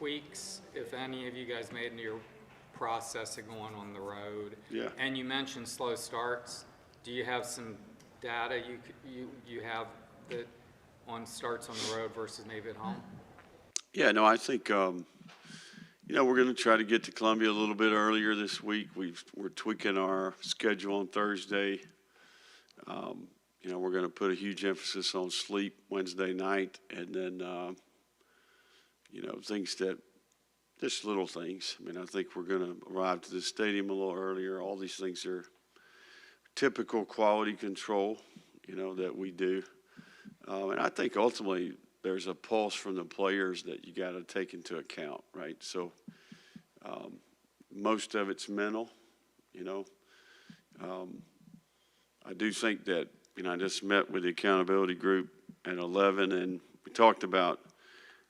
tweaks, if any, have you guys made in your process of going on the road? Yeah. And you mentioned slow starts. Do you have some data you have that on starts on the road versus maybe at home? Yeah, no, I think, we're going to try to get to Columbia a little bit earlier this week. We're tweaking our schedule on Thursday. We're going to put a huge emphasis on sleep Wednesday night, and then, things that, just little things. I mean, I think we're going to arrive to the stadium a little earlier. All these things are typical quality control, that we do. And I think ultimately there's a pulse from the players that you got to take into account, right? So most of it's mental, I do think that, I just met with the accountability group at 11, and we talked about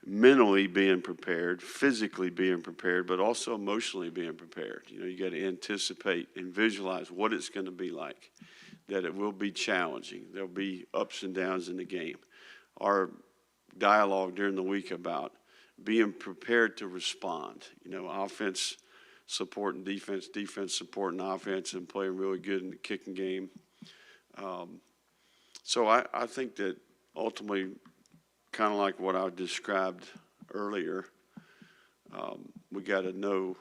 mentally being prepared, physically being prepared, but also emotionally being prepared. You got to anticipate and visualize what it's going to be like, that it will be challenging. There'll be ups and downs in the game. Our dialogue during the week about being prepared to respond, offense supporting defense, defense supporting offense, and playing really good in the kicking game. So I think that ultimately, kind of like what I described earlier, we got to know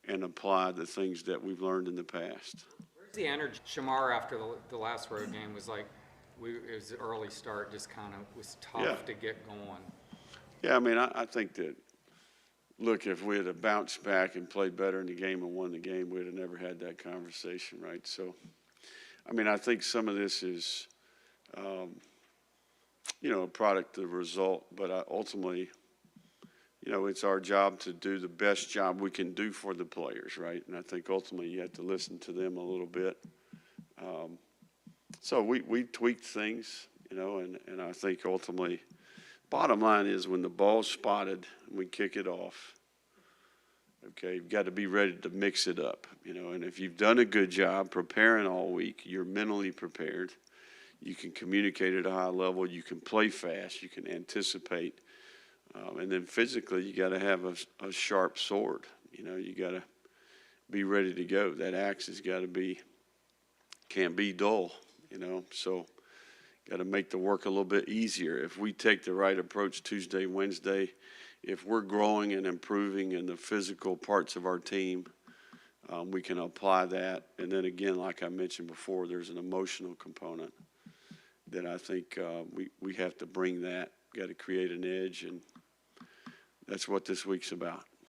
and apply the things that we've learned in the past. Where's the energy? Shamar, after the last road game, was like, it was an early start, just kind of was tough to get going. Yeah, I mean, I think that, look, if we had a bounced back and played better in the game and won the game, we'd have never had that conversation, right? So, I mean, I think some of this is, a product of the result, but ultimately, it's our job to do the best job we can do for the players, right? And I think ultimately you have to listen to them a little bit. So we tweaked things, and I think ultimately, bottom line is when the ball's spotted and we kick it off, okay, you've got to be ready to mix it up, and if you've done a good job preparing all week, you're mentally prepared, you can communicate at a high level, you can play fast, you can anticipate, and then physically you got to have a sharp sword, you got to be ready to go. That axe has got to be, can't be dull, so got to make the work a little bit easier. If we take the right approach Tuesday, Wednesday, if we're growing and improving in the physical parts of our team, we can apply that. And then again, like I mentioned before, there's an emotional component that I think we have to bring that, got to create an edge, and that's what this week's about.